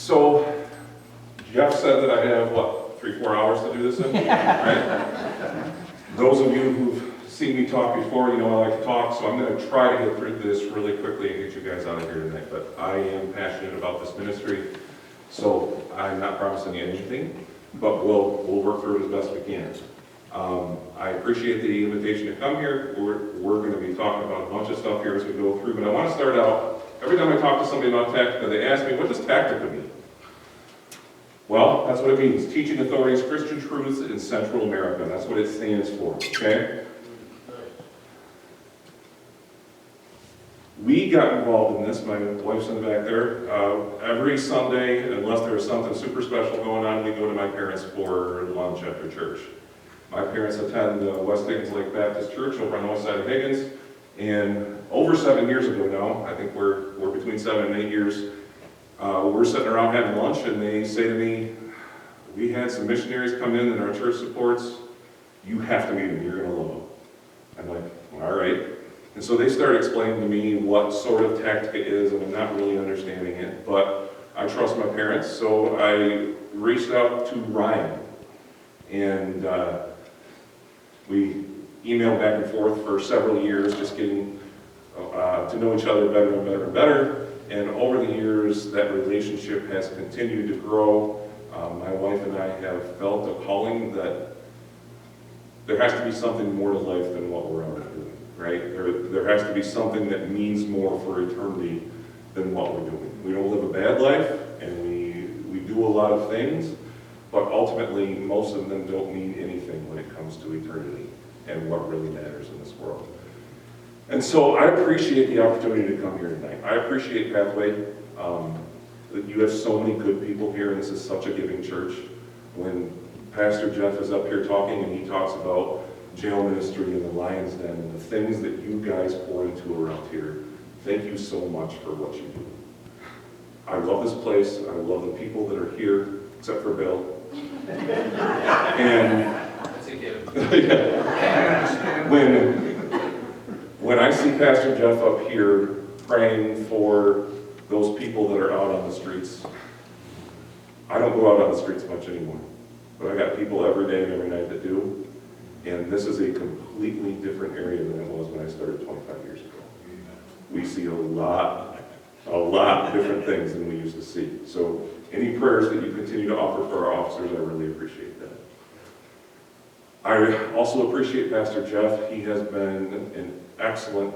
So, Jeff said that I have, what, 3-4 hours to do this in? Right? Those of you who've seen me talk before, you know I like to talk, so I'm going to try to get through this really quickly and get you guys out of here tonight. But I am passionate about this ministry, so I'm not promising you anything, but we'll work through it as best we can. I appreciate the invitation to come here. We're going to be talking about a bunch of stuff here as we go through, but I want to start out, every time I talk to somebody about Tactica, they ask me, what does Tactica mean? Well, that's what it means, Teaching Authorities Christian Truths in Central America. That's what it stands for, okay? We got involved in this, my wife's in the back there. Every Sunday, unless there's something super special going on, we go to my parents for lunch after church. My parents attend West Higgins Lake Baptist Church over on the west side of Higgins, and over 7 years ago now, I think we're between 7 and 8 years, we're sitting around having lunch, and they say to me, we had some missionaries come in that our church supports, you have to meet them, you're going to love them. I'm like, all right. And so they started explaining to me what sort of Tactica is, and I'm not really understanding it, but I trust my parents, so I reached out to Ryan, and we emailed back and forth for several years, just getting to know each other better and better and better. And over the years, that relationship has continued to grow. My wife and I have felt a calling that there has to be something more to life than what we're already doing, right? There has to be something that means more for eternity than what we're doing. We don't live a bad life, and we do a lot of things, but ultimately, most of them don't mean anything when it comes to eternity and what really matters in this world. And so I appreciate the opportunity to come here tonight. I appreciate Pathway, that you have so many good people here, and this is such a giving church. When Pastor Jeff is up here talking and he talks about jail ministry and the Lion's Den and the things that you guys pour into around here, thank you so much for what you do. I love this place. I love the people that are here, except for Bill. And That's a given. yeah, when I see Pastor Jeff up here praying for those people that are out on the streets, I don't go out on the streets much anymore, but I got people every day and every night that do, and this is a completely different area than it was when I started 25 years ago. We see a lot of different things than we used to see. So any prayers that you continue to offer for our officers, I really appreciate that. I also appreciate Pastor Jeff. He has been an excellent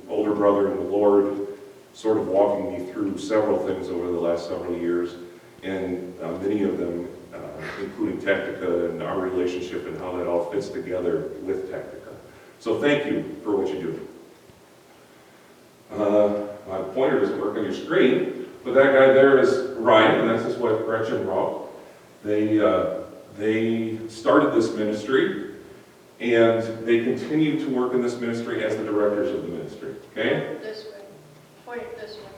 older brother in the Lord, sort of walking me through several things over the last several years, and many of them, including Tactica and our relationship and how that all fits together with Tactica. So thank you for what you do. My pointer doesn't work on your screen, but that guy there is Ryan, and that's his wife Gretchen Lowe. They started this ministry, and they continue to work in this ministry as the directors of the ministry. Okay? This way. Point it this way.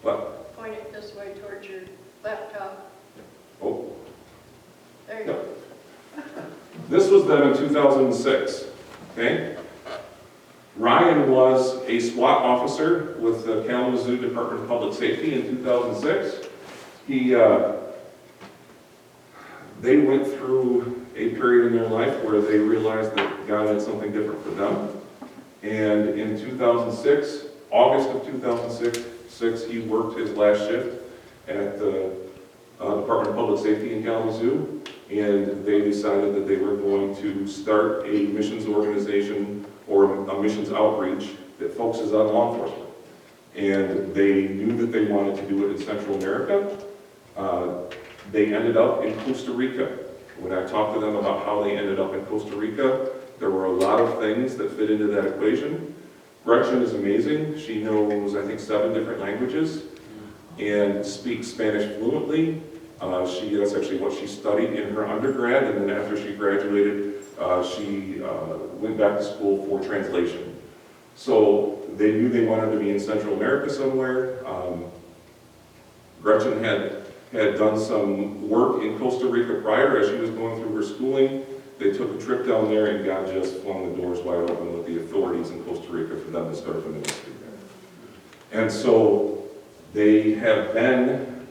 What? Point it this way towards your laptop. Oh. There you go. This was them in 2006. Okay? Ryan was a SWAT officer with the Kalamazoo Department of Public Safety in 2006. They went through a period in their life where they realized that God had something different for them. And in 2006, August of 2006, he worked his last shift at the Department of Public Safety in Kalamazoo, and they decided that they were going to start a missions organization or a missions outreach that focuses on law enforcement. And they knew that they wanted to do it in Central America. They ended up in Costa Rica. When I talked to them about how they ended up in Costa Rica, there were a lot of things that fit into that equation. Gretchen is amazing. She knows, I think, 7 different languages and speaks Spanish fluently. That's actually what she studied in her undergrad, and then after she graduated, she went back to school for translation. So they knew they wanted to be in Central America somewhere. Gretchen had done some work in Costa Rica prior as she was going through her schooling. They took a trip down there, and God just flung the doors wide open with the authorities in Costa Rica for them to start the ministry there. And so they have been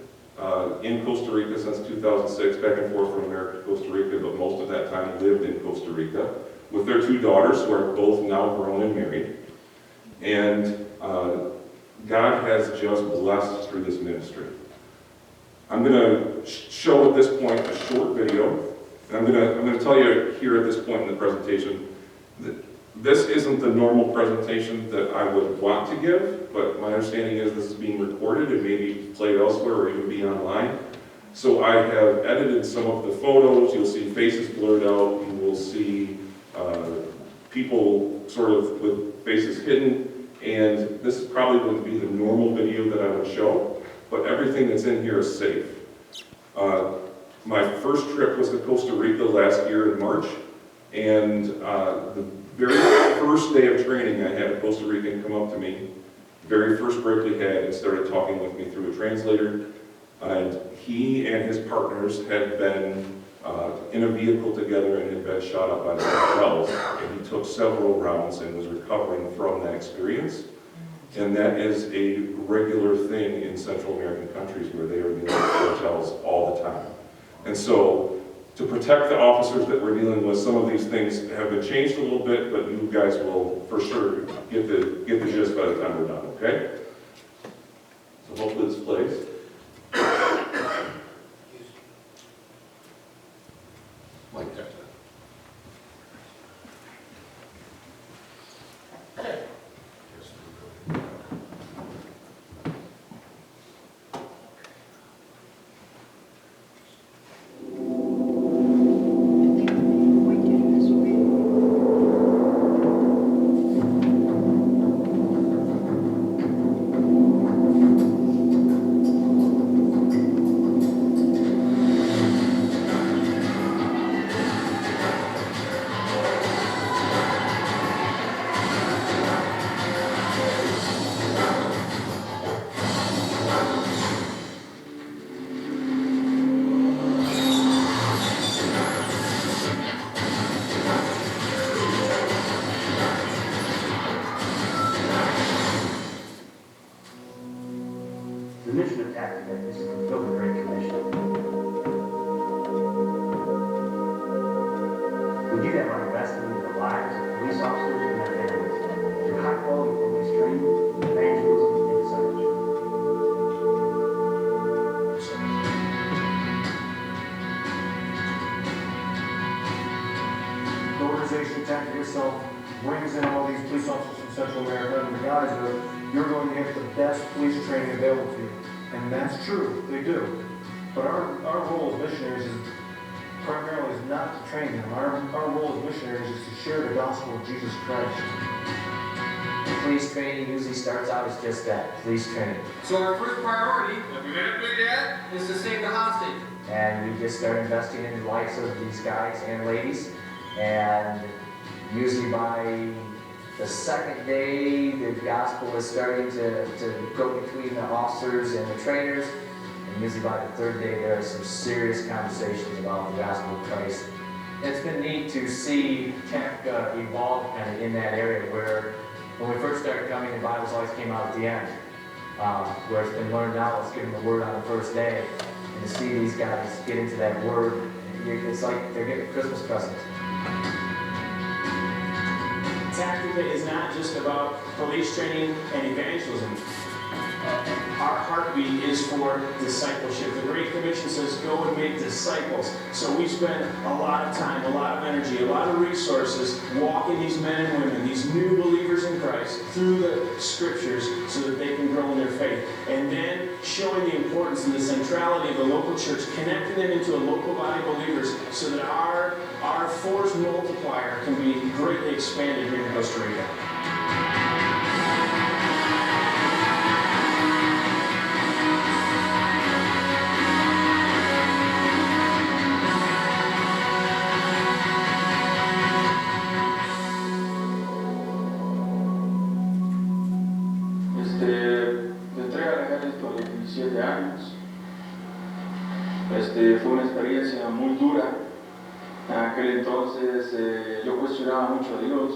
in Costa Rica since 2006, back and forth from America to Costa Rica, but most of that time lived in Costa Rica with their 2 daughters, who are both now grown and married. And God has just blessed through this ministry. I'm going to show at this point a short video, and I'm going to tell you here at this point in the presentation that this isn't the normal presentation that I would want to give, but my understanding is this is being recorded and maybe played elsewhere or even be online. So I have edited some of the photos. You'll see faces blurred out. You will see people sort of with faces hidden. And this is probably going to be the normal video that I would show, but everything that's in here is safe. My first trip was to Costa Rica last year in March, and the very first day of training, I had a Costa Rican come up to me, very first break we had, and started talking with me through a translator. And he and his partners had been in a vehicle together and had been shot up by the cartels. And he took several rounds and was recovering from that experience. And that is a regular thing in Central American countries where they are dealing with cartels all the time. And so, to protect the officers that we're dealing with, some of these things have been changed a little bit, but you guys will for sure get the gist by the time we're done, okay? So hopefully this plays. Like that. The mission of Tactica is to fulfill the Great Commission. We do that by investing in the lives of police officers and their families through high-quality police training, evangelism, and discipleship. The organization Tactica itself brings in all these police officers from Central America and the guys of you're going to get the best police training available to you. And that's true, they do. But our role as missionaries is primarily is not to train them. Our role as missionaries is to share the gospel of Jesus Christ. Police training usually starts out as just that, police training. So our first priority, is to save the hostage. And we just start investing in the lives of these guys and ladies. And usually by the second day, the gospel is starting to go between the officers and the trainers. And usually by the third day, there are some serious conversations about the gospel of Christ. It's been neat to see Tactica evolve kind of in that area where when we first started coming, the Bibles always came out at the end. Where it's been learned now, let's give them the word on the first day. And to see these guys get into that word, it's like they're getting a Christmas present. Tactica is not just about police training and evangelism. Our heartbeat is for discipleship. The Great Commission says, go and make disciples. So we spend a lot of time, a lot of energy, a lot of resources walking these men and women, these new believers in Christ, through the scriptures so that they can grow in their faith. And then showing the importance and the centrality of the local church, connecting them into a local body of believers so that our force multiplier can be greatly expanded here in Costa Rica. Yo entré al ejército a los 17 años. Fue una experiencia muy dura. En aquel entonces yo cuestionaba mucho a Dios.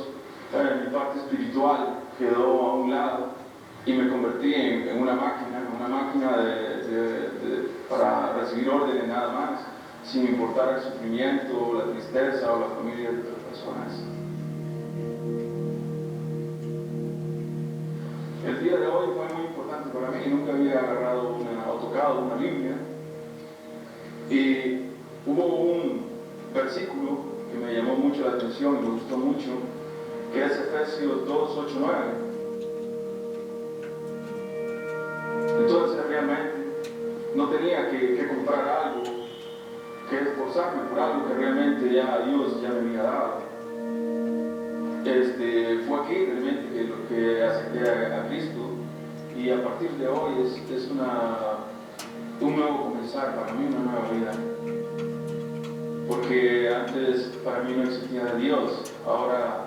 Mi parte espiritual quedó a un lado y me convertí en una máquina para recibir órdenes nada más, sin importar el sufrimiento, la tristeza o la familia de otras personas. El día de hoy fue muy importante para mí, nunca había agarrado o tocado una Biblia, y hubo un versículo que me llamó mucho la atención y me gustó mucho, que es Efesios 2, 8, 9. Entonces realmente no tenía que comprar algo, que esforzarme por algo que realmente ya Dios ya me había dado. Fue aquí realmente que lo que acepté a Cristo, y a partir de hoy es un nuevo comenzar para mí, una nueva vida. Porque antes para mí no existía Dios, ahora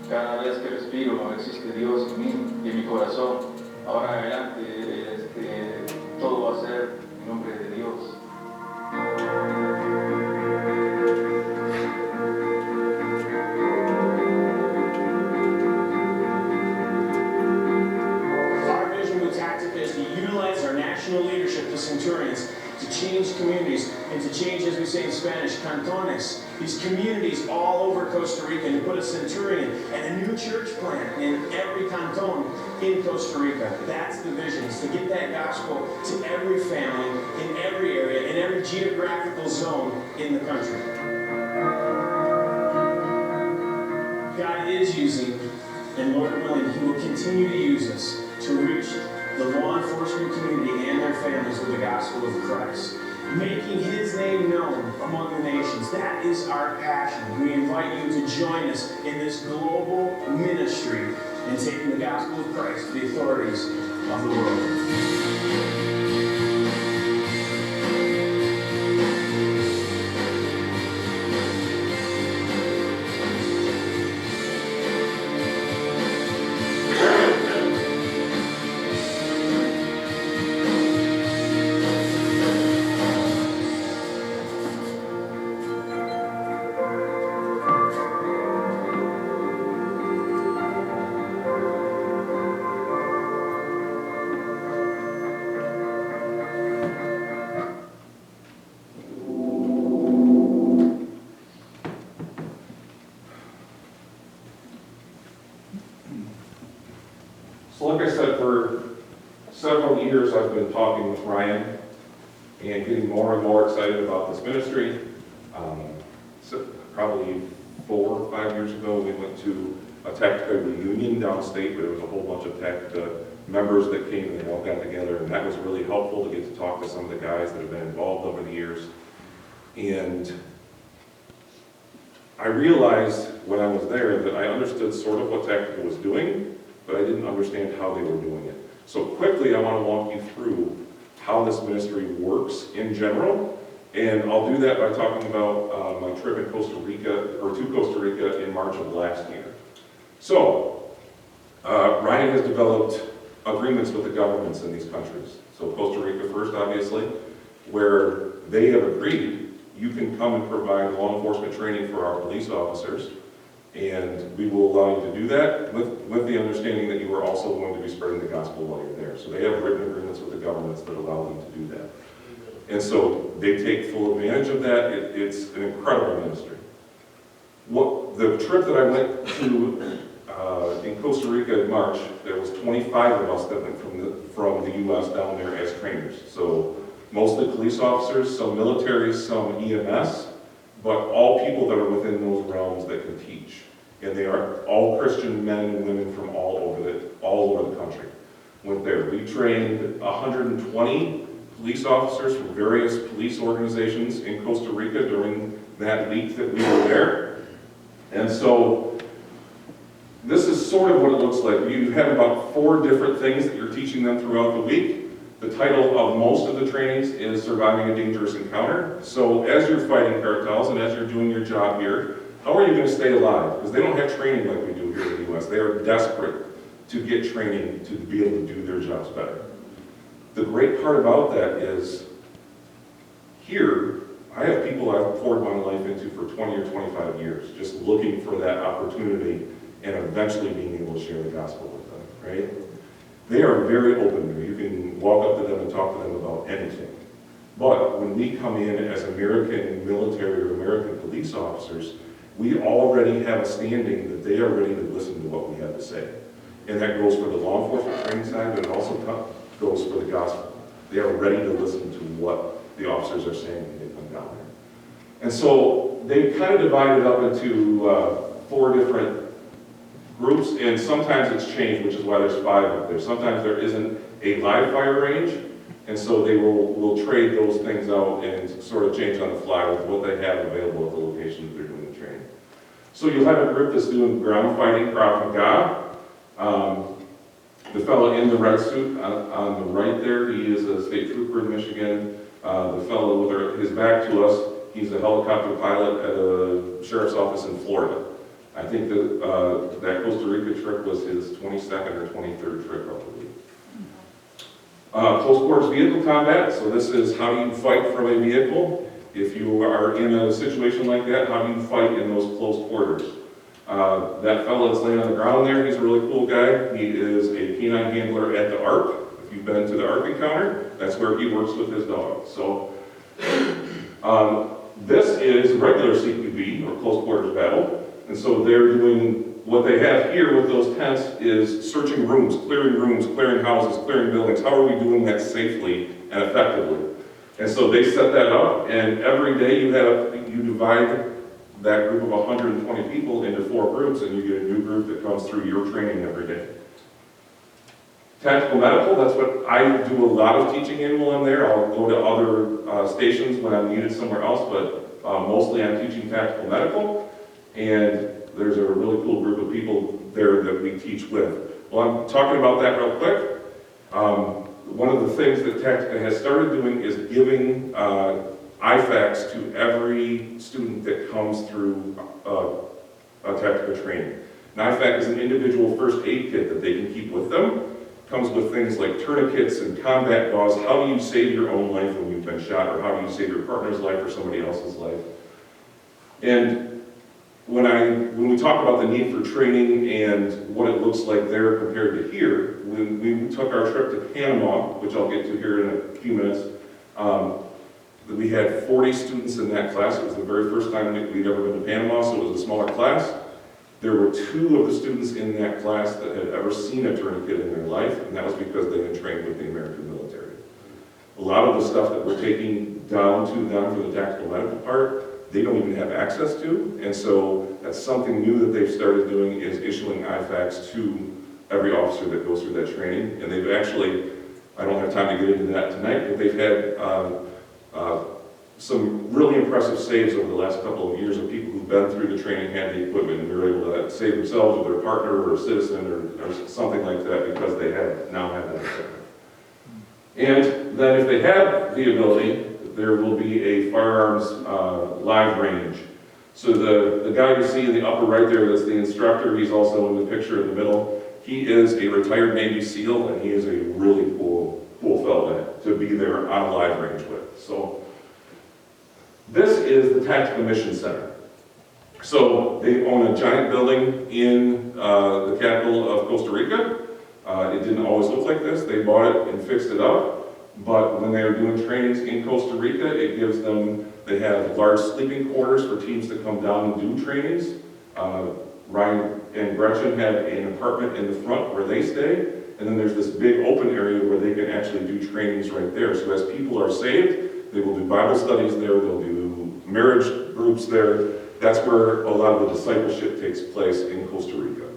cada vez que respiro existe Dios en mí y en mi corazón. Ahora adelante todo va a ser en nombre de Dios. Our vision with Tactica is to utilize our national leadership, the Centurions, to change communities and to change, as we say in Spanish, cantones, these communities all over Costa Rica, and to put a centurion and a new church plant in every canton in Costa Rica. That's the vision, is to get that gospel to every family, in every area, in every geographical zone in the country. God is using, and Lord willing, He will continue to use us to reach the law enforcement community and their families with the gospel of Christ, making His name known among the nations. That is our passion. We invite you to join us in this global ministry and taking the gospel of Christ to the authorities of the world. So like I said, for several years I've been talking with Ryan and getting more and more excited about this ministry. So probably 4 or 5 years ago we went to a Tactica reunion downstate, where there was a whole bunch of Tactica members that came and they all got together, and that was really helpful to get to talk to some of the guys that have been involved over the years. And I realized when I was there that I understood sort of what Tactica was doing, but I didn't understand how they were doing it. So quickly I want to walk you through how this ministry works in general, and I'll do that by talking about my trip in Costa Rica, or to Costa Rica in March of last year. So, Ryan has developed agreements with the governments in these countries. So Costa Rica first, obviously, where they have agreed you can come and provide law enforcement training for our police officers, and we will allow you to do that with the understanding that you are also going to be spreading the gospel while you're there. So they have written agreements with the governments that allow them to do that. And so they take full advantage of that. It's an incredible ministry. The trip that I went to in Costa Rica in March, there was 25 of us that went from the U.S. down there as trainers. So mostly police officers, some military, some EMS, but all people that are within those realms that can teach. And they are all Christian men and women from all over the country. Went there. We trained 120 police officers from various police organizations in Costa Rica during that week that we were there. And so this is sort of what it looks like. You have about 4 different things that you're teaching them throughout the week. The title of most of the trainings is Surviving a Dangerous Encounter. So as you're fighting cartels and as you're doing your job here, how are you going to stay alive? Because they don't have training like we do here in the U.S. They are desperate to get training to be able to do their jobs better. The great part about that is here, I have people I've poured my life into for 20 or 25 years, just looking for that opportunity and eventually being able to share the gospel with them, right? They are very open there. You can walk up to them and talk to them about anything. But when we come in as American military or American police officers, we already have a standing that they are ready to listen to what we have to say. And that goes for the law enforcement training side, but it also goes for the gospel. They are ready to listen to what the officers are saying when they come down there. And so they kind of divided up into 4 different groups, and sometimes it's changed, which is why there's 5 up there. Sometimes there isn't a live fire range, and so they will trade those things out and sort of change on the fly with what they have available at the location that they're doing the training. So you'll have a group that's doing ground fighting, Krav Maga. The fellow in the red suit on the right there, he is a state trooper in Michigan. The fellow with his back to us, he's a helicopter pilot at a sheriff's office in Florida. I think that Costa Rica trip was his 22nd or 23rd trip, I believe. Close quarters vehicle combat, so this is how you fight from a vehicle. If you are in a situation like that, how do you fight in those close quarters? That fellow that's laying on the ground there, he's a really cool guy. He is a canine handler at the ARC. If you've been to the ARC encounter, that's where he works with his dog. So this is regular CQB, or close quarters battle. And so they're doing, what they have here with those tents is searching rooms, clearing houses, clearing buildings. How are we doing that safely and effectively? And so they set that up, and every day you divide that group of 120 people into 4 groups, and you get a new group that comes through your training every day. Tactical medical, that's what I do a lot of teaching in while I'm there. I'll go to other stations when I'm needed somewhere else, but mostly I'm teaching tactical medical, and there's a really cool group of people there that we teach with. Well, I'm talking about that real quick. One of the things that Tactica has started doing is giving IFACs to every student that comes through Tactica training. An IFAC is an individual first aid kit that they can keep with them. Comes with things like tourniquets and combat gauze. How do you save your own life when you've been shot, or how do you save your partner's life or somebody else's life? And when we talk about the need for training and what it looks like there compared to here, when we took our trip to Panama, which I'll get to here in a few minutes, we had 40 students in that class. It was the very first time we'd ever been to Panama, so it was a smaller class. There were 2 of the students in that class that had ever seen a tourniquet in their life, and that was because they had trained with the American military. A lot of the stuff that we're taking down to them for the tactical medical part, they don't even have access to, and so that's something new that they've started doing, is issuing IFACs to every officer that goes through that training. And they've actually, I don't have time to get into that tonight, but they've had some really impressive saves over the last couple of years of people who've been through the training, had the equipment, and they're able to save themselves or their partner or a citizen or something like that because they now have that equipment. And then if they have the ability, there will be a firearms live range. So the guy you see in the upper right there, that's the instructor, he's also in the picture in the middle. He is a retired Navy SEAL, and he is a really cool fellow to be there on a live range with. So this is the Tactica Mission Center. So they own a giant building in the capital of Costa Rica. It didn't always look like this. They bought it and fixed it up. But when they are doing trainings in Costa Rica, it gives them, they have large sleeping quarters for teams to come down and do trainings. Ryan and Gretchen have an apartment in the front where they stay. And then there's this big open area where they can actually do trainings right there. So as people are saved, they will do Bible studies there, they'll do marriage groups there. That's where a lot of the discipleship takes place in Costa Rica.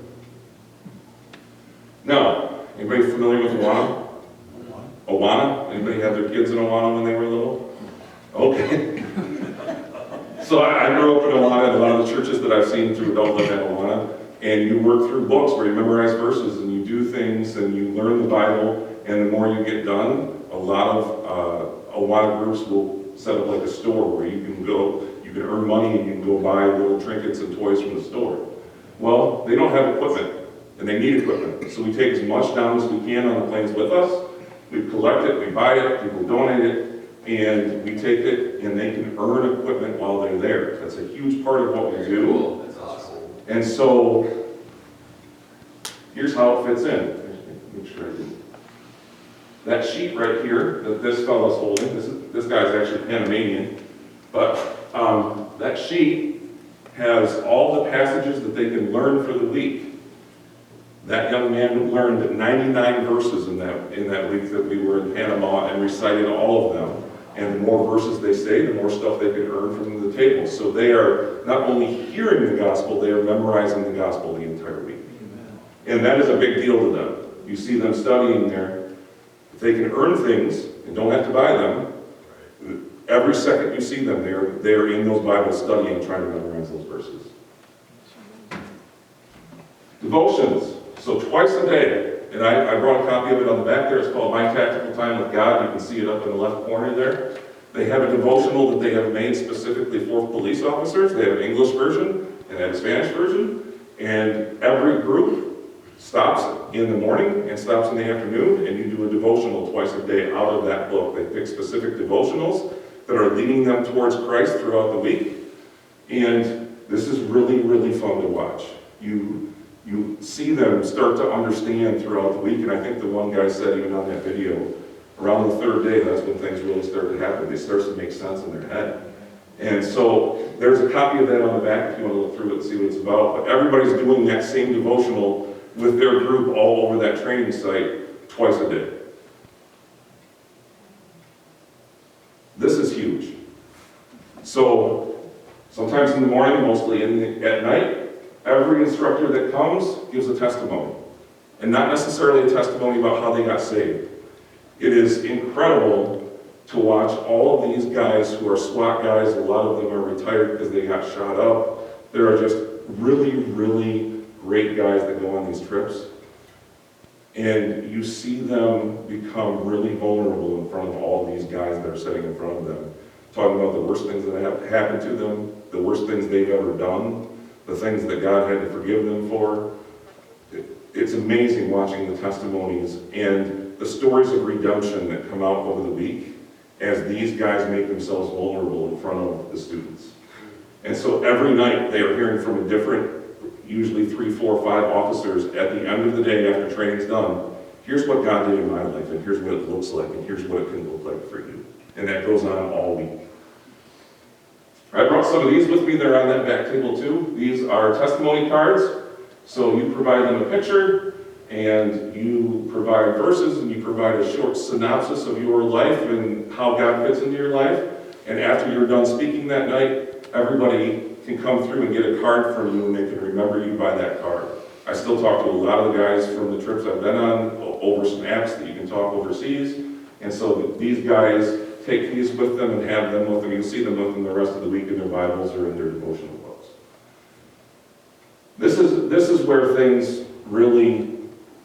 Now, anybody familiar with Awana? Awana? Anybody had their kids in Awana when they were little? Okay. So I grew up in Awana, and a lot of the churches that I've seen through adult life in Awana, and you work through books where you memorize verses and you do things and you learn the Bible, and the more you get done, a lot of Awana groups will set up like a store where you can go, you can earn money and you can go buy little trinkets and toys from the store. Well, they don't have equipment, and they need equipment. So we take as much down as we can on the planes with us. We collect it, we buy it, people donate it, and we take it, and they can earn equipment while they're there. That's a huge part of what we do. Cool. That's awesome. And so, here's how it fits in. Make sure I didn't. That sheet right here that this fellow's holding, this guy's actually Panamanian, but that sheet has all the passages that they can learn for the week. That young man learned 99 verses in that week that we were in Panama and recited all of them. And the more verses they say, the more stuff they can earn from the table. So they are not only hearing the gospel, they are memorizing the gospel the entire week. Amen. And that is a big deal to them. You see them studying there. If they can earn things and don't have to buy them, every second you see them, they're in those Bibles studying, trying to memorize those verses. Devotions. So twice a day. And I brought a copy of it on the back there. It's called My Tactical Time with God. You can see it up in the left corner there. They have a devotional that they have made specifically for police officers. They have an English version and they have a Spanish version. And every group stops in the morning and stops in the afternoon, and you do a devotional twice a day out of that book. They pick specific devotionals that are leading them towards Christ throughout the week. And this is really, really fun to watch. You see them start to understand throughout the week, and I think the one guy said even on that video, around the third day, that's when things really start to happen. It starts to make sense in their head. And so there's a copy of that on the back if you want to look through it and see what it's about. But everybody's doing that same devotional with their group all over that training site twice a day. This is huge. So sometimes in the morning, mostly at night, every instructor that comes gives a testimony. And not necessarily a testimony about how they got saved. It is incredible to watch all of these guys who are SWAT guys. A lot of them are retired because they got shot up. There are just really, really great guys that go on these trips. And you see them become really vulnerable in front of all these guys that are sitting in front of them, talking about the worst things that have happened to them, the worst things they've ever done, the things that God had to forgive them for. It's amazing watching the testimonies and the stories of redemption that come out over the week as these guys make themselves vulnerable in front of the students. And so every night they are hearing from a different, usually 3, 4, 5 officers at the end of the day after training's done. Here's what God did in my life, and here's what it looks like, and here's what it can look like for you. And that goes on all week. I brought some of these with me. They're on that back table too. These are testimony cards. So you provide them a picture, and you provide verses, and you provide a short synopsis of your life and how God fits into your life. And after you're done speaking that night, everybody can come through and get a card from you, and they can remember you by that card. I still talk to a lot of the guys from the trips I've been on over some apps that you can talk overseas. And so these guys take these with them and have them with them. You'll see them with them the rest of the week in their Bibles or in their devotional books. This is where things really,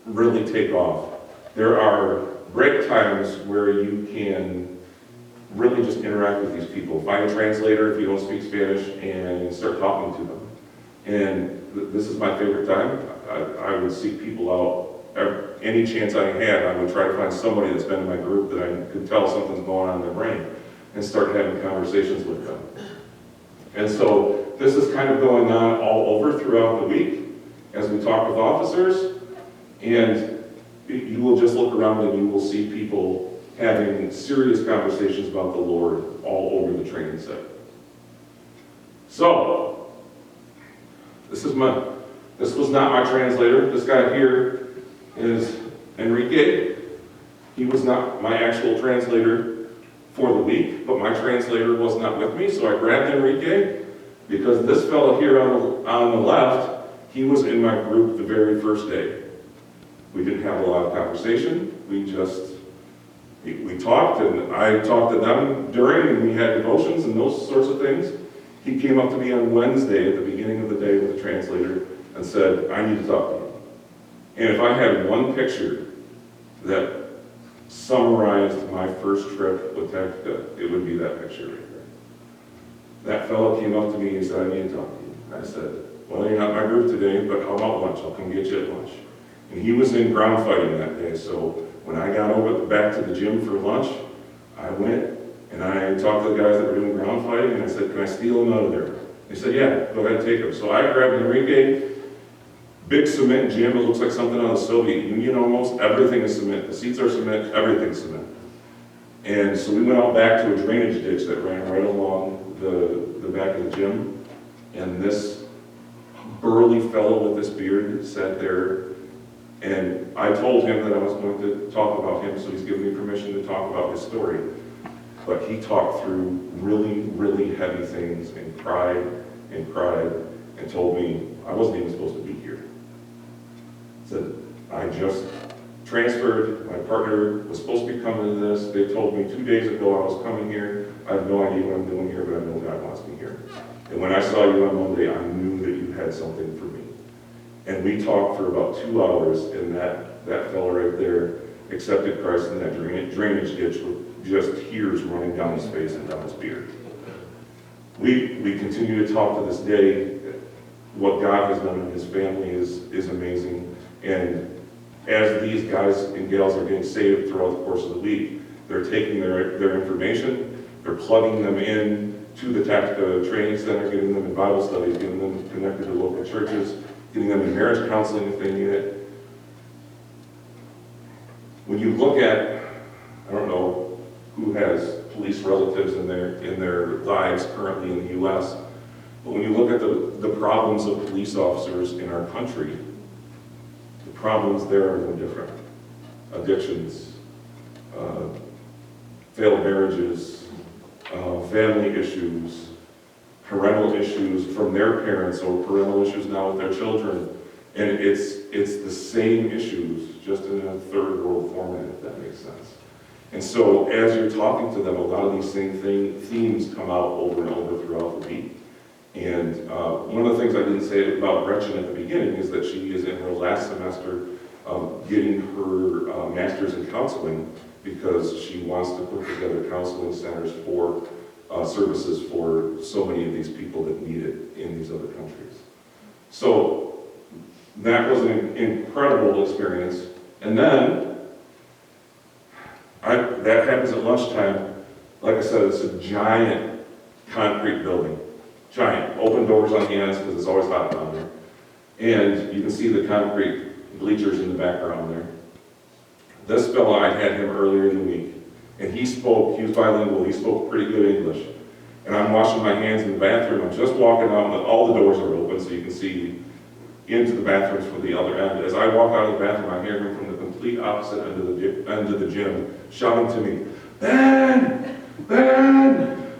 really take off. There are break times where you can really just interact with these people. Find a translator if you don't speak Spanish and start talking to them. And this is my favorite time. I would seek people out. Any chance I had, I would try to find somebody that's been in my group that I could tell something's going on in their brain and start having conversations with them. And so this is kind of going on all over throughout the week as we talk with officers, and you will just look around and you will see people having serious conversations about the Lord all over the training site. So, this was not my translator. This guy here is Enrique. He was not my actual translator for the week, but my translator was not with me, so I grabbed Enrique because this fellow here on the left, he was in my group the very first day. We didn't have a lot of conversation. We talked, and I talked to them during, and we had devotions and those sorts of things. He came up to me on Wednesday at the beginning of the day with a translator and said, I need to talk to you. And if I had one picture that summarized my first trip with Tactica, it would be that picture right there. That fellow came up to me and said, I need to talk to you. I said, well, you're not in my group today, but how about lunch? I'll come get you at lunch. And he was in ground fighting that day, so when I got back to the gym for lunch, I went and I talked to the guys that were doing ground fighting, and I said, can I steal him out of there? They said, yeah, go ahead and take him. So I grabbed Enrique, big cement gym. It looks like something out of the Soviet Union almost. Everything is cement. The seats are cement, everything's cement. And so we went out back to a drainage ditch that ran right along the back of the gym. And this burly fellow with this beard sat there, and I told him that I was going to talk about him, so he's given me permission to talk about his story. But he talked through really, really heavy things and cried and told me I wasn't even supposed to be here. Said, I just transferred, my partner was supposed to be coming to this. They told me 2 days ago I was coming here. I have no idea what I'm doing here, but I know God wants me here. And when I saw you on Monday, I knew that you had something for me. And we talked for about 2 hours, and that fellow right there accepted Christ in that drainage ditch with just tears running down his face and down his beard. We continue to talk to this day. What God has done in his family is amazing. And as these guys and gals are getting saved throughout the course of the week, they're taking their information, they're plugging them in to the Tactica training center, getting them in Bible studies, getting them connected to local churches, getting them in marriage counseling if they need it. When you look at, I don't know who has police relatives in their lives currently in the U.S., but when you look at the problems of police officers in our country, the problems there are no different. Addictions, failed marriages, family issues, parental issues from their parents, or parental issues now with their children. And it's the same issues, just in a third world format, if that makes sense. And so as you're talking to them, a lot of these same themes come out over and over throughout the week. And one of the things I didn't say about Gretchen at the beginning is that she is in her last semester getting her master's in counseling, because she wants to put together counseling centers for services for so many of these people that need it in these other countries. So that was an incredible experience. And then that happens at lunchtime. Like I said, it's a giant concrete building. Giant. Open doors on the ends because it's always hot down there. And you can see the concrete bleachers in the background there. This fellow, I had him earlier in the week, and he was bilingual, he spoke pretty good English. And I'm washing my hands in the bathroom, I'm just walking out, and all the doors are open so you can see into the bathrooms from the other end. As I walk out of the bathroom, I hear him from the complete opposite end of the gym shouting to me, Ben!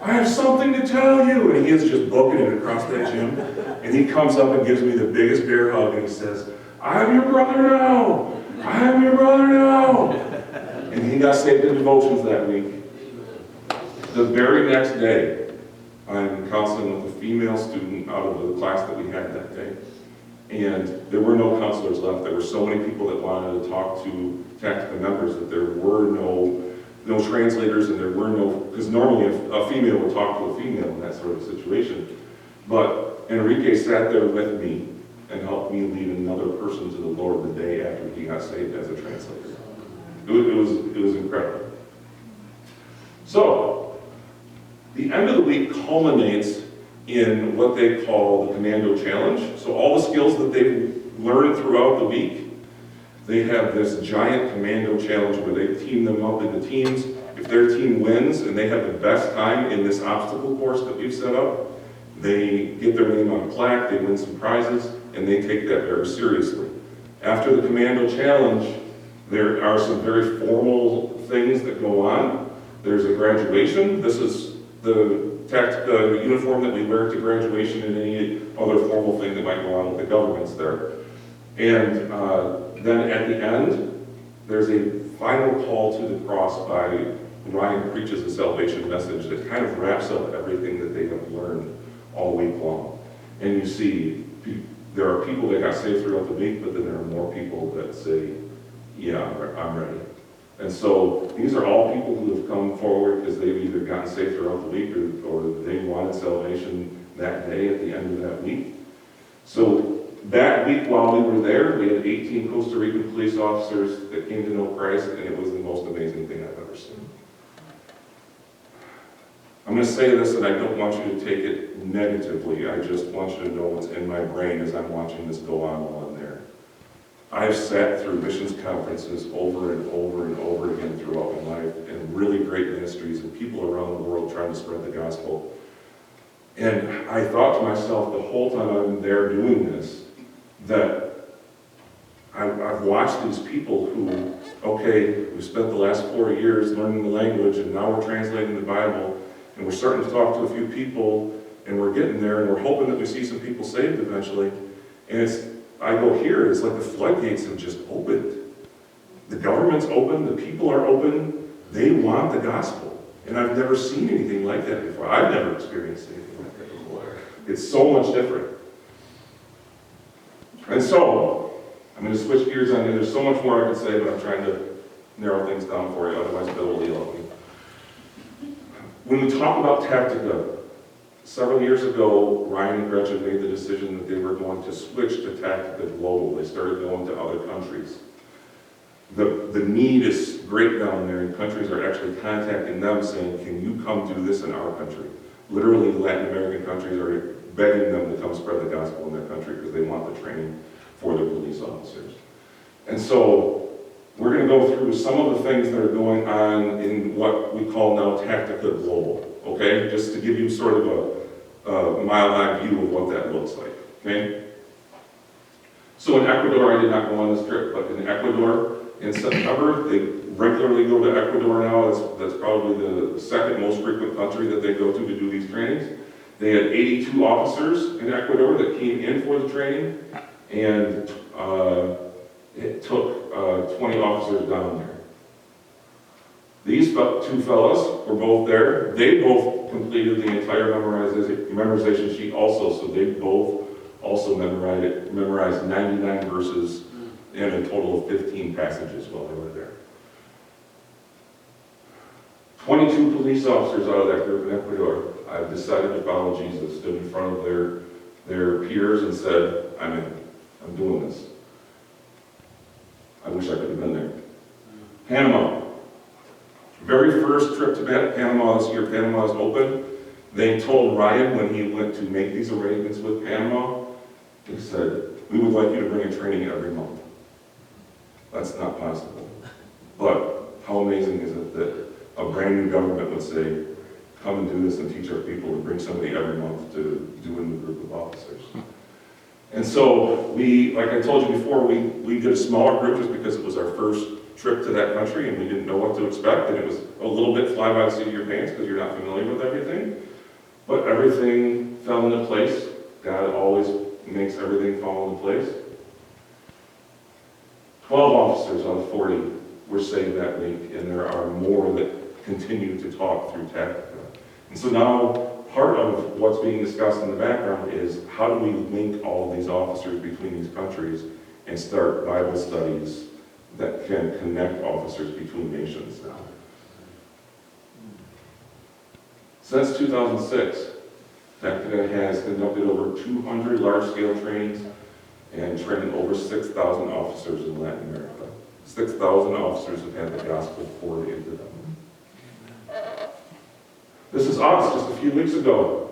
I have something to tell you! And he is just booking it across that gym. And he comes up and gives me the biggest bear hug, and he says, I'm your brother now! I'm your brother now! And he got saved in devotions that week. The very next day, I'm counseling with a female student out of the class that we had that day. And there were no counselors left. There were so many people that wanted to talk to Tactica members that there were no translators, and there were no, because normally a female would talk to a female in that sort of situation. But Enrique sat there with me and helped me lead another person to the Lord the day after he got saved as a translator. It was incredible. So, the end of the week culminates in what they call the Commando Challenge. So all the skills that they've learned throughout the week, they have this giant Commando Challenge where they team them up into teams. If their team wins and they have the best time in this obstacle course that we've set up, they get their name on a plaque, they win some prizes, and they take that very seriously. After the Commando Challenge, there are some very formal things that go on. There's a graduation. This is the Tactica uniform that we wear to graduation and any other formal thing that might go on with the governments there. And then at the end, there's a final call to the cross by Ryan preaches a salvation message that kind of wraps up everything that they have learned all week long. And you see, there are people that got saved throughout the week, but then there are more people that say, yeah, I'm ready. And so these are all people who have come forward because they've either gotten saved throughout the week or they wanted salvation that day at the end of that week. So that week while we were there, we had 18 Costa Rican police officers that came to know Christ, and it was the most amazing thing I've ever seen. I'm going to say this, and I don't want you to take it negatively. I just want you to know what's in my brain as I'm watching this go on while I'm there. I've sat through missions conferences over and over and over again throughout my life, and really great ministries and people around the world trying to spread the gospel. And I thought to myself the whole time I'm there doing this, that I've watched these people who, okay, we spent the last 4 years learning the language, and now we're translating the Bible, and we're starting to talk to a few people, and we're getting there, and we're hoping that we see some people saved eventually. And I go here, it's like the floodgates have just opened. The government's open, the people are open, they want the gospel. And I've never seen anything like that before. I've never experienced anything like that before. It's so much different. And so, I'm going to switch gears on you. There's so much more I could say, but I'm trying to narrow things down for you, otherwise Bill will yell at me. When we talk about Tactica, several years ago, Ryan and Gretchen made the decision that they were going to switch to Tactica Global. They started going to other countries. The need is great down there, and countries are actually contacting them saying, can you come do this in our country? Literally, Latin American countries are begging them to come spread the gospel in their country because they want the training for their police officers. And so, we're going to go through some of the things that are going on in what we call now Tactica Global, okay? Just to give you sort of a mile-high view of what that looks like, okay? So in Ecuador, I did not go on this trip, but in Ecuador, in September, they regularly go to Ecuador now. That's probably the second most frequent country that they go to do these trainings. They had 82 officers in Ecuador that came in for the training, and it took 20 officers down there. These two fellows were both there. They both completed the entire memorization sheet also, so they both also memorized 99 verses and a total of 15 passages while they were there. 22 police officers out of that group in Ecuador, I've decided to follow Jesus, stood in front of their peers and said, I'm in. I'm doing this. I wish I could have been there. Panama. Very first trip to Panama this year, Panama is open. They told Ryan when he went to make these arrangements with Panama, he said, we would like you to bring a training every month. That's not possible. But how amazing is it that a brand new government would say, come and do this and teach our people to bring somebody every month to do in the group of officers. And so we, like I told you before, we did a smaller group just because it was our first trip to that country and we didn't know what to expect, and it was a little bit fly by the seat of your pants because you're not familiar with everything. But everything fell into place. God always makes everything fall into place. 12 officers out of 40 were saved that week, and there are more that continue to talk through Tactica. And so now, part of what's being discussed in the background is how do we link all of these officers between these countries and start Bible studies that can connect officers between nations now. Since 2006, Tactica has conducted over 200 large-scale trainings and trained over 6,000 officers in Latin America. 6,000 officers have had the gospel poured into them. This is us, just a few weeks ago.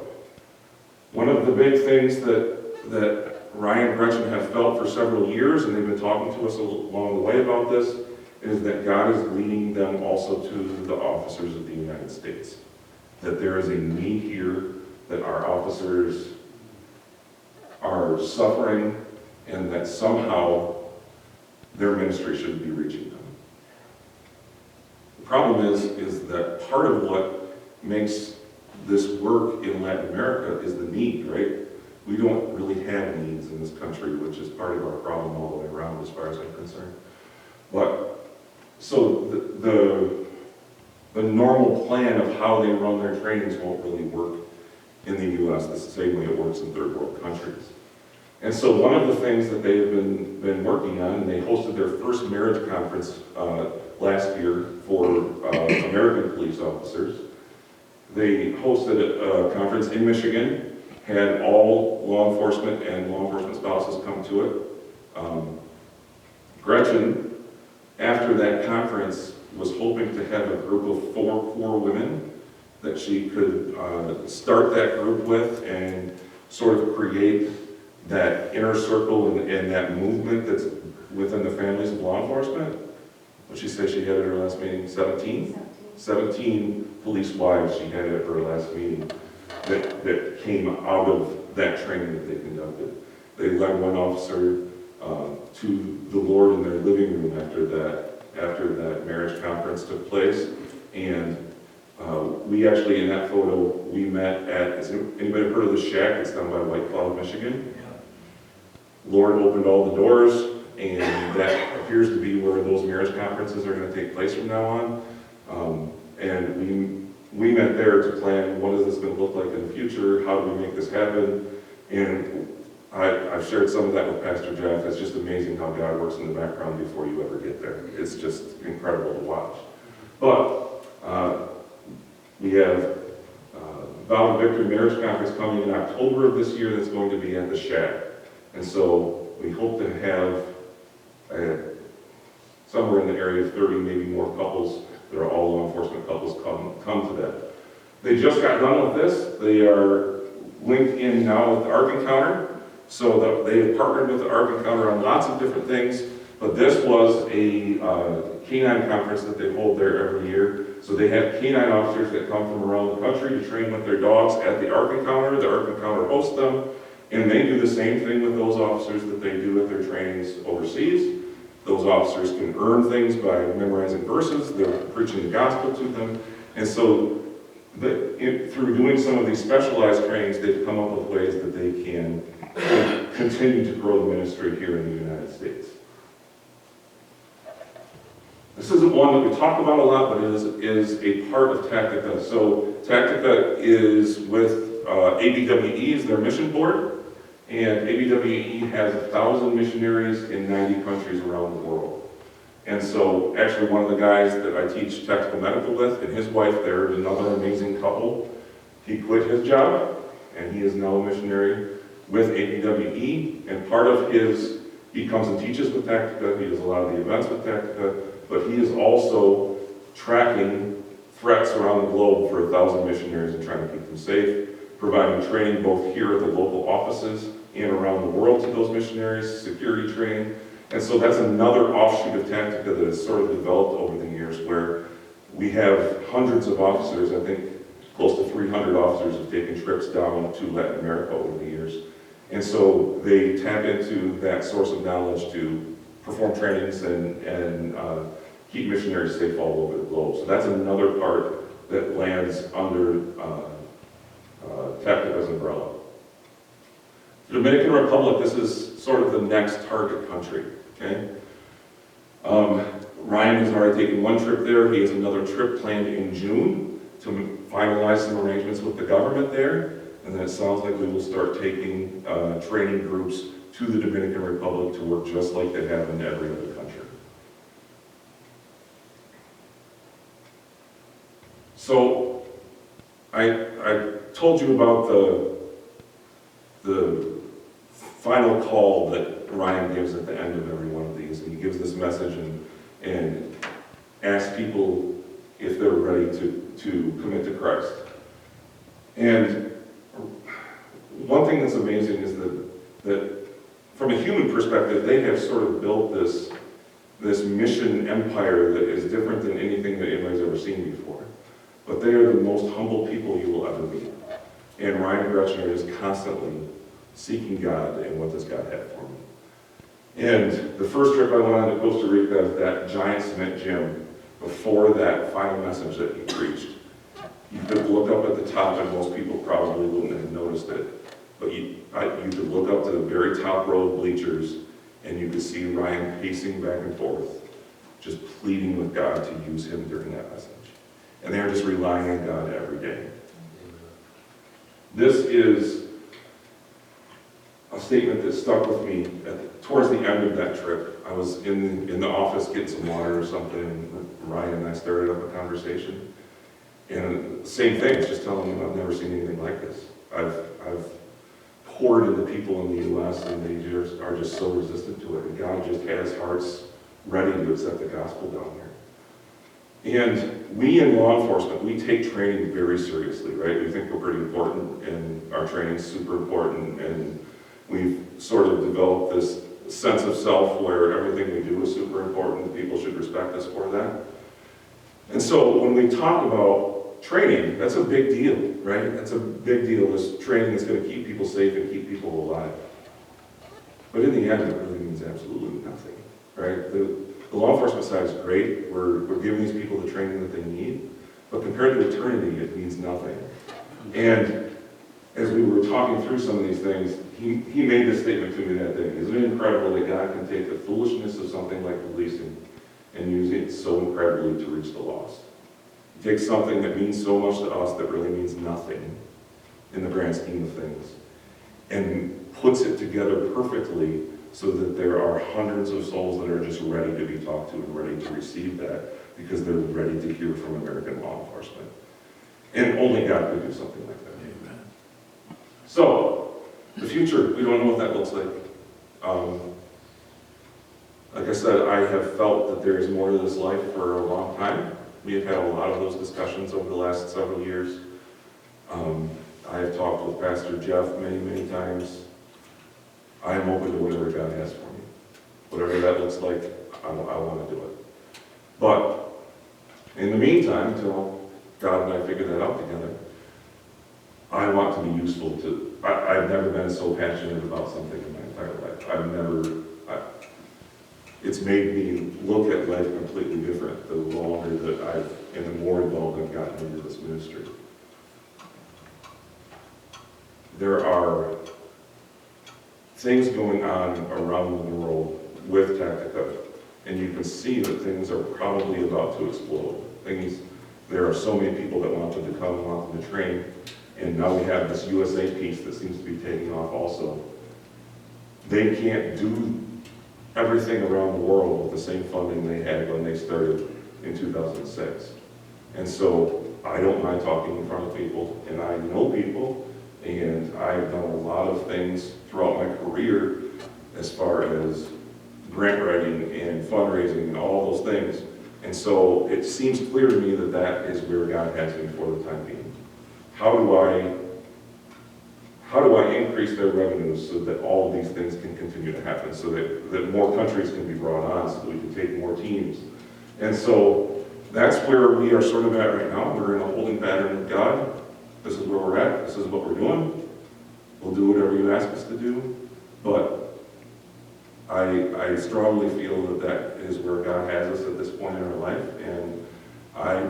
One of the big things that Ryan and Gretchen have felt for several years, and they've been talking to us along the way about this, is that God is leading them also to the officers of the United States. That there is a need here, that our officers are suffering, and that somehow their ministry should be reaching them. The problem is that part of what makes this work in Latin America is the need, right? We don't really have needs in this country, which is part of our problem all the way around as far as I'm concerned. But, so the normal plan of how they run their trainings won't really work in the U.S. the same way it works in third world countries. And so one of the things that they have been working on, and they hosted their first marriage conference last year for American police officers. They hosted a conference in Michigan, had all law enforcement and law enforcement spouses come to it. Gretchen, after that conference, was hoping to have a group of 4 core women that she could start that group with and sort of create that inner circle and that movement that's within the families of law enforcement. What she said she had at her last meeting, 17? 17 police wives she had at her last meeting that came out of that training that they conducted. They led one officer to the Lord in their living room after that marriage conference took place. And we actually, in that photo, we met at, has anybody heard of the Shack? It's down by White Cloud, Michigan. Lord opened all the doors, and that appears to be where those marriage conferences are going to take place from now on. And we met there to plan, what is this going to look like in the future? How do we make this happen? And I've shared some of that with Pastor Jeff. It's just amazing how God works in the background before you ever get there. It's just incredible to watch. But we have Vow to Victory Marriage Conference coming in October of this year that's going to be at the Shack. And so we hope to have somewhere in the area of 30, maybe more couples that are all law enforcement couples come to that. They just got done with this. They are linked in now with the Ark Encounter. So that they have partnered with the Ark Encounter on lots of different things. But this was a canine conference that they hold there every year. So they have canine officers that come from around the country to train with their dogs at the Ark Encounter. The Ark Encounter hosts them. And they do the same thing with those officers that they do at their trainings overseas. Those officers can earn things by memorizing verses. They're preaching the gospel to them. And so through doing some of these specialized trainings, they've come up with ways that they can continue to grow the ministry here in the United States. This isn't one that we talk about a lot, but it is a part of Tactica. So Tactica is with ABWE as their mission board. And ABWE has 1,000 missionaries in 90 countries around the world. And so actually one of the guys that I teach tactical medical with and his wife, they're another amazing couple. He quit his job and he is now a missionary with ABWE. And part of he comes and teaches with Tactica, he does a lot of the events with Tactica, but he is also tracking threats around the globe for 1,000 missionaries and trying to keep them safe, providing training both here at the local offices and around the world to those missionaries, security training. And so that's another offshoot of Tactica that has sort of developed over the years where we have hundreds of officers, I think close to 300 officers have taken trips down to Latin America over the years. And so they tap into that source of knowledge to perform trainings and keep missionaries safe all over the globe. So that's another part that lands under Tactica's umbrella. The Dominican Republic, this is sort of the next target country, okay? Ryan has already taken one trip there. He has another trip planned in June to finalize some arrangements with the government there. And then it sounds like we will start taking training groups to the Dominican Republic to work just like they have in every other country. So I told you about the final call that Ryan gives at the end of every one of these. And he gives this message and asks people if they're ready to commit to Christ. And one thing that's amazing is that from a human perspective, they have sort of built this mission empire that is different than anything that anybody's ever seen before. But they are the most humble people you will ever meet. And Ryan Gretschner is constantly seeking God and what does God have for me. And the first trip I went on to Costa Rica, that giant cement gym, before that final message that he preached, you could look up at the top and most people probably wouldn't have noticed it. But you could look up to the very top row of bleachers and you could see Ryan pacing back and forth, just pleading with God to use him during that message. And they're just relying on God every day. This is a statement that stuck with me towards the end of that trip. I was in the office getting some water or something, and Ryan and I started up a conversation. And same thing, it's just telling him I've never seen anything like this. I've poured into people in the U.S. and they just are just so resistant to it. And God just has hearts ready to accept the gospel down here. And we in law enforcement, we take training very seriously, right? We think we're pretty important and our training's super important and we've sort of developed this sense of self where everything we do is super important, people should respect us for that. And so when we talk about training, that's a big deal, right? That's a big deal. This training is going to keep people safe and keep people alive. But in the end, it really means absolutely nothing, right? The law enforcement side is great. We're giving these people the training that they need. But compared to eternity, it means nothing. And as we were talking through some of these things, he made this statement to me that day. Isn't it incredible that God can take the foolishness of something like policing and use it so incredibly to reach the lost? He takes something that means so much to us that really means nothing in the grand scheme of things and puts it together perfectly so that there are hundreds of souls that are just ready to be talked to and ready to receive that because they're ready to hear from American law enforcement. And only God could do something like that. Amen. So, the future, we don't know what that looks like. Like I said, I have felt that there is more to this life for a long time. We have had a lot of those discussions over the last several years. I have talked with Pastor Jeff many, many times. I am open to whatever God has for me. Whatever that looks like, I want to do it. But in the meantime, until God and I figure that out together, I want to be useful to, I've never been so passionate about something in my entire life. It's made me look at life completely different the longer that and the more involved I've gotten into this ministry. There are things going on around the world with Tactica, and you can see that things are probably about to explode. There are so many people that want them to come, want them to train, and now we have this USA piece that seems to be taking off also. They can't do everything around the world with the same funding they had when they started in 2006. And so I don't mind talking in front of people, and I know people, and I've done a lot of things throughout my career as far as grant writing and fundraising and all those things. And so it seems clear to me that that is where God has me for the time being. How do I increase their revenues so that all of these things can continue to happen, so that more countries can be brought on, so that we can take more teams? And so that's where we are sort of at right now. We're in a holding pattern with God. This is where we're at. This is what we're doing. We'll do whatever you ask us to do. But I strongly feel that that is where God has us at this point in our life. And I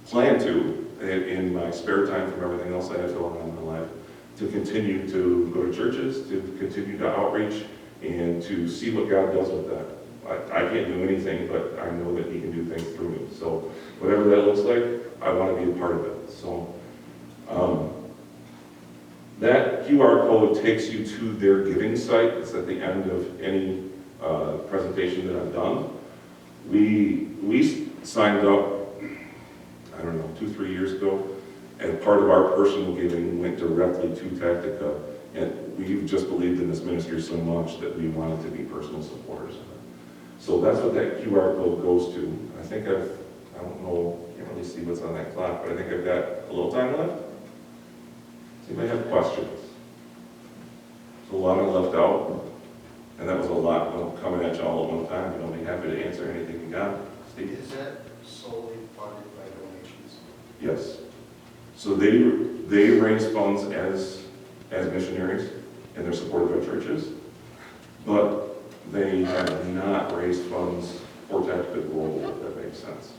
plan to, in my spare time from everything else I have going on in my life, to continue to go to churches, to continue to outreach, and to see what God does with that. I can't do anything, but I know that He can do things through me. So whatever that looks like, I want to be a part of it. So that QR code takes you to their giving site. It's at the end of any presentation that I've done. We signed up, I don't know, 2-3 years ago, and part of our personal giving went directly to Tactica, and we've just believed in this ministry so much that we wanted to be personal supporters of it. So that's what that QR code goes to. I think I don't know, can't really see what's on that clock, but I think I've got a little time left. Does anybody have questions? So a lot I left out, and that was a lot coming at you all at one time, but I'll be happy to answer anything you got. Steve? Is that solely funded by donations? Yes. So they raise funds as missionaries, and they're supported by churches, but they have not raised funds for Tactica Global, if that makes sense.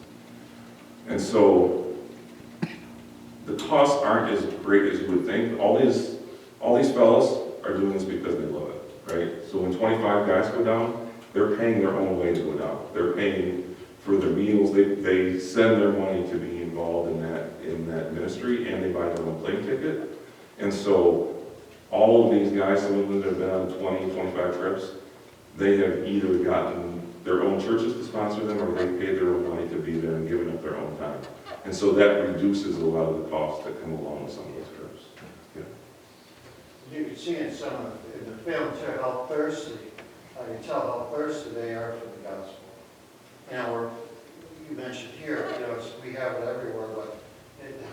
And so the costs aren't as great as you would think. All these fellas are doing this because they love it, right? So when 25 guys go down, they're paying their own way to go down. They're paying for their meals. They send their money to be involved in that ministry, and they buy their own plane ticket. And so all of these guys, some of them that have been on 20, 25 trips, they have either gotten their own churches to sponsor them, or they paid their own money to be there and given up their own time. And so that reduces a lot of the costs that come along with some of those trips. Yeah. You can see in some of in the film too how thirsty, I can tell how thirsty they are for the gospel. You know, you mentioned here, you know, we have it everywhere, but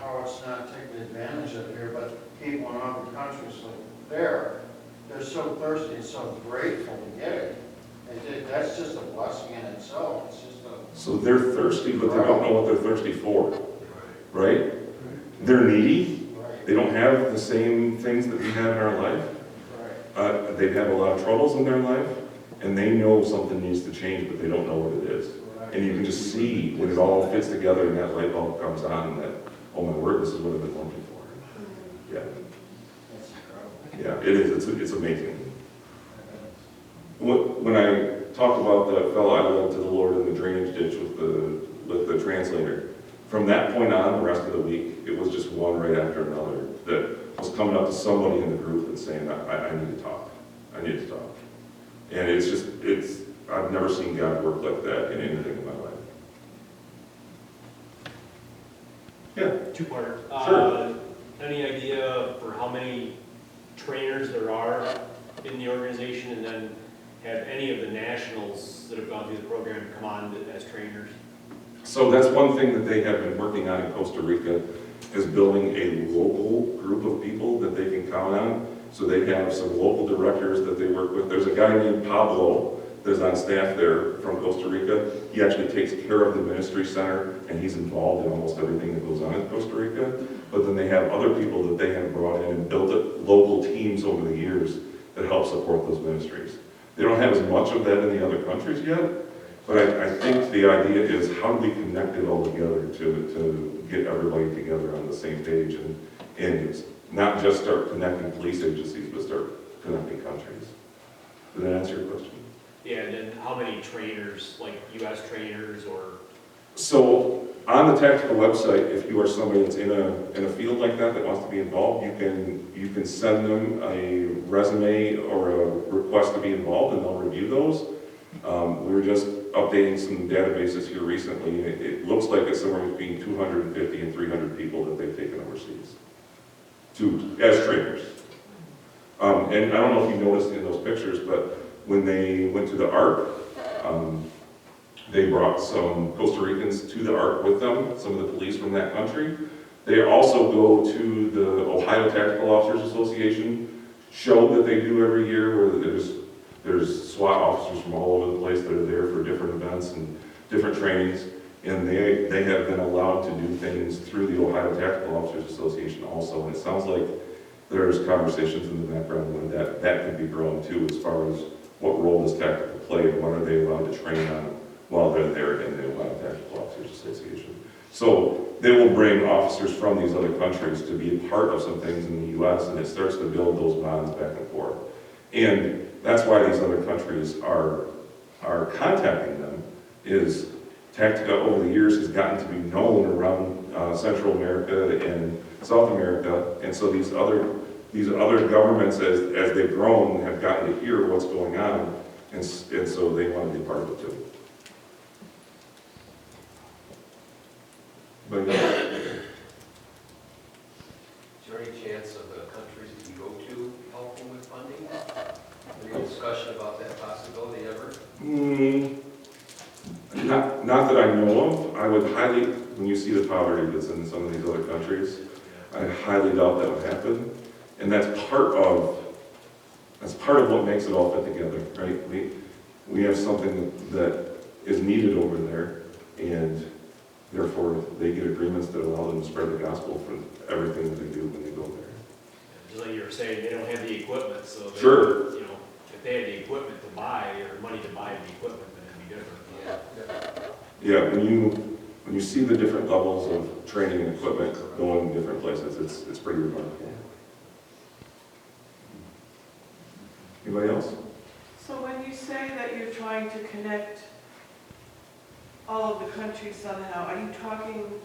how it's not taken advantage of here, but people in other countries like they're they're so thirsty and so grateful to get it. That's just a blessing in itself. It's just a. So they're thirsty, but they don't know what they're thirsty for, right? They're needy. Right. They don't have the same things that we have in our life. Right. They've had a lot of troubles in their life, and they know something needs to change, but they don't know what it is. Right. And you can just see when it all fits together and that light bulb comes on that, oh my word, this is what I've been looking for. Yeah, That's incredible. yeah, it is. It's amazing. When I talked about the fellow I led to the Lord in the drainage ditch with the translator, from that point on, the rest of the week, it was just one right after another that was coming up to somebody in the group and saying, I need to talk. I need to talk. And I've never seen God work like that in anything in my life. Yeah. Two-parter. Sure. Any idea for how many trainers there are in the organization, and then have any of the nationals that have gone through the program come on as trainers? So that's one thing that they have been working on in Costa Rica, is building a local group of people that they can count on. So they have some local directors that they work with. There's a guy named Pablo that's on staff there from Costa Rica. He actually takes care of the ministry center, and he's involved in almost everything that goes on in Costa Rica. But then they have other people that they have brought in and built local teams over the years that help support those ministries. They don't have as much of that in the other countries yet, but I think the idea is how do we connect it all together to get everybody together on the same page and not just start connecting police agencies, but start connecting countries. Did that answer your question? Yeah, and then how many trainers, like US trainers or? So on the Tactica website, if you are somebody that's in a field like that wants to be involved, you can send them a resume or a request to be involved, and they'll review those. We were just updating some databases here recently. It looks like it's somewhere between 250 and 300 people that they've taken overseas as trainers. And I don't know if you noticed in those pictures, but when they went to the Ark, they brought some Costa Ricans to the Ark with them, some of the police from that country. They also go to the Ohio Tactical Officers Association show that they do every year, where there's SWAT officers from all over the place that are there for different events and different trainings, and they have been allowed to do things through the Ohio Tactical Officers Association also. And it sounds like there's conversations in the background when that could be grown too, as far as what role does Tactica play and what are they allowed to train on while they're there in the Ohio Tactical Officers Association. So they will bring officers from these other countries to be a part of some things in the U.S., and it starts to build those bonds back and forth. And that's why these other countries are contacting them, is Tactica over the years has gotten to be known around Central America and South America, and so these other governments, as they've grown, have gotten to hear what's going on, and so they want to be part of it too. But, Is there any chance of the countries that you go to helping with funding? Any discussion about that possibility ever? Not that I know of. I would highly, when you see the poverty that's in some of these other countries, I highly doubt that would happen. And that's part of what makes it all fit together, right? We have something that is needed over there, and therefore they get agreements that allow them to spread the gospel for everything that they do when they go there. Just like you were saying, they don't have the equipment, so they, Sure. If they had the equipment to buy or money to buy the equipment, then it'd be different. Yeah, when you see the different levels of training and equipment going in different places, it's pretty remarkable. Anybody else? So when you say that you're trying to connect all of the countries somehow, are you talking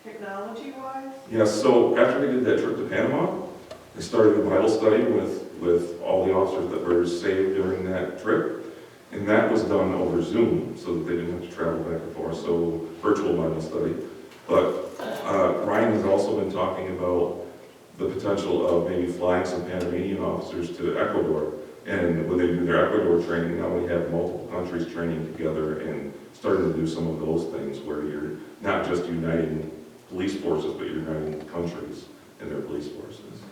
technology-wise? Yes, so after we did that trip to Panama, I started a Bible study with all the officers that were saved during that trip. And that was done over Zoom, so that they didn't have to travel back and forth, so virtual Bible study. But Ryan has also been talking about the potential of maybe flying some Panamanian officers to Ecuador. And when they do their Ecuador training, now we have multiple countries training together and starting to do some of those things where you're not just uniting police forces, but you're uniting countries and their police forces.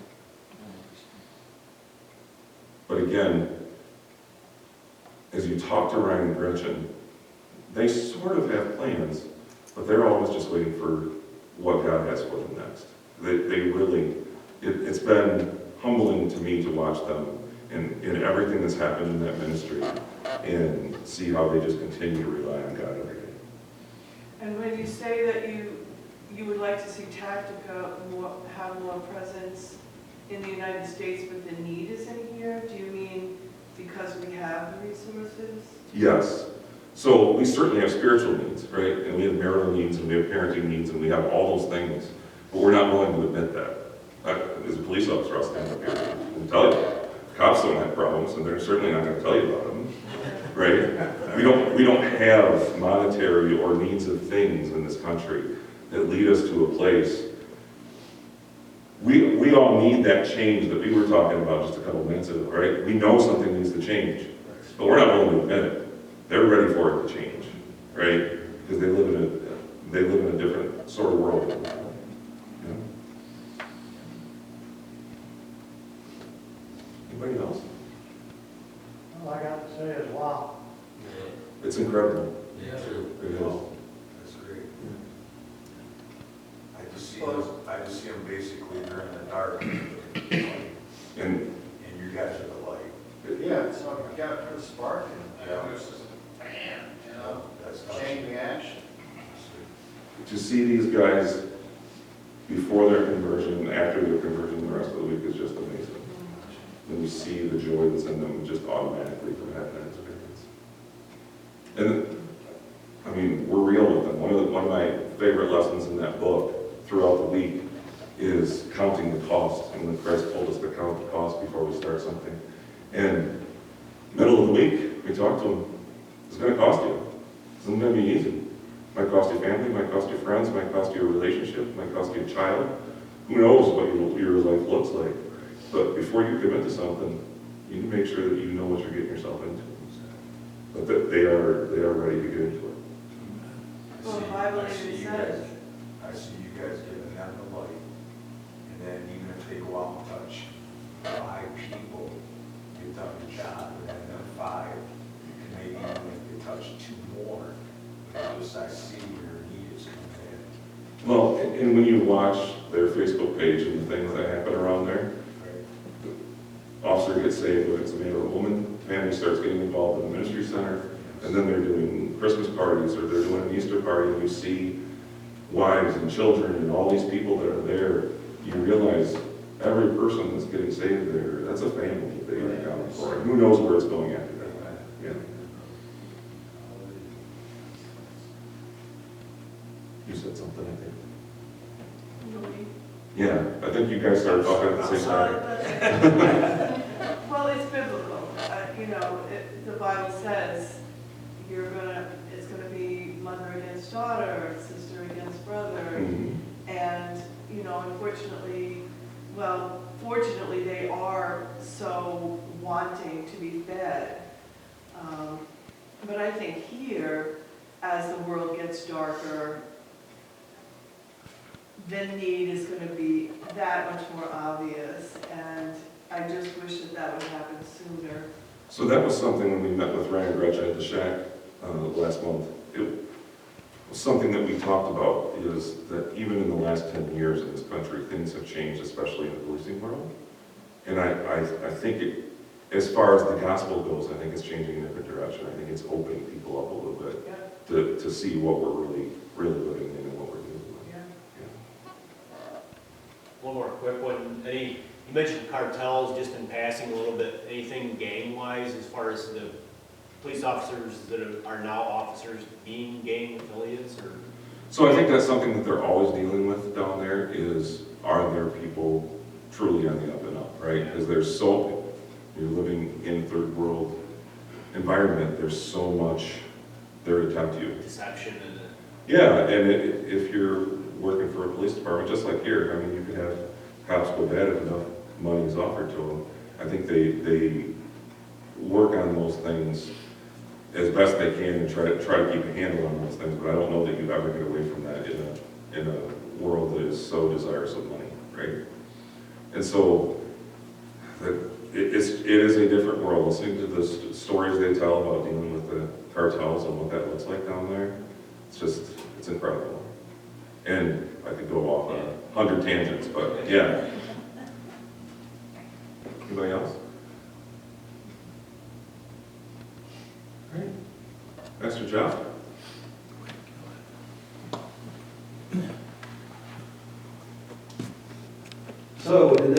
But again, as you talk to Ryan and Gretchen, they sort of have plans, but they're always just waiting for what God has for them next. They really, it's been humbling to me to watch them in everything that's happened in that ministry and see how they just continue to rely on God every day. And when you say that you would like to see Tactica have more presence in the United States, but the need is in here, do you mean because we have the resources? Yes. So we certainly have spiritual needs, right? And we have marital needs, and we have parenting needs, and we have all those things. But we're not willing to admit that. As a police officer, I'll stand up here and tell you, cops don't have problems, and they're certainly not going to tell you about them, right? We don't have monetary or needs of things in this country that lead us to a place. We all need that change that we were talking about just a couple minutes ago, right? We know something needs to change, but we're not willing to admit it. They're ready for it to change, right? Because they live in a different sort of world. You know? Anybody else? All I got to say is, wow. It's incredible. Yeah, true. It is. That's great. I just see them basically, they're in the dark. And you guys are the light. Yeah, so you got to put a spark in. Yeah. This is bam, you know, That's chain reaction. to see these guys before their conversion and after their conversion the rest of the week is just amazing. And you see the joy that's in them just automatically from having that experience. And I mean, we're real with them. One of my favorite lessons in that book throughout the week is counting the cost. And when Christ told us to count the cost before we start something. And middle of the week, we talk to them. It's going to cost you. It's not going to be easy. It might cost you family, might cost you friends, might cost you a relationship, might cost you a child. Who knows what your life looks like. But before you commit to something, you need to make sure that you know what you're getting yourself into. But that they are ready to get into it. Well, the Bible even says. I see you guys giving them the light. And then even if they go out and touch 5 people, you've done your job, and then 5, and maybe even if they touch 2 more, just I see your need is coming in. Well, and when you watch their Facebook page and the things that happen around there, the officer gets saved, whether it's a man or a woman, family starts getting involved in the ministry center, and then they're doing Christmas parties or they're doing an Easter party, and you see wives and children and all these people that are there. You realize every person that's getting saved there, that's a family that you're accounting for. And who knows where it's going after that? Yeah. You said something, I think. Yeah, I think you guys started talking at the same time. Well, it's biblical. The Bible says it's gonna be mother against daughter, sister against brother. Mhm. And, fortunately, they are so wanting to be fed. But I think here, as the world gets darker, the need is going to be that much more obvious, and I just wish that would happen sooner. So that was something when we met with Ryan and Gretchen at the shack last month. It was something that we talked about, is that even in the last 10 years in this country, things have changed, especially in the policing world. And I think as far as the gospel goes, I think it's changing in a different direction. I think it's opening people up a little bit to see what we're really living in and what we're doing. One more quick one. You mentioned cartels just in passing a little bit. Anything gang-wise as far as the police officers that are now officers being gang affiliates? Or? So I think that's something that they're always dealing with down there is, are there people truly on the up and up, right? Because you're living in third world environment, there's so much there to tempt you. Deception and... Yeah, and if you're working for a police department, just like here, I mean, you could have cops go bad if enough money is offered to them. I think they work on those things as best they can and try to keep a handle on those things, but I don't know that you ever get away from that in a world that is so desirous of money, right? And so it is a different world. Listening to the stories they tell about dealing with the cartels and what that looks like down there, it's incredible. And I could go off on 100 tangents, but yeah. Anybody else? All right. Pastor Jeff? So, today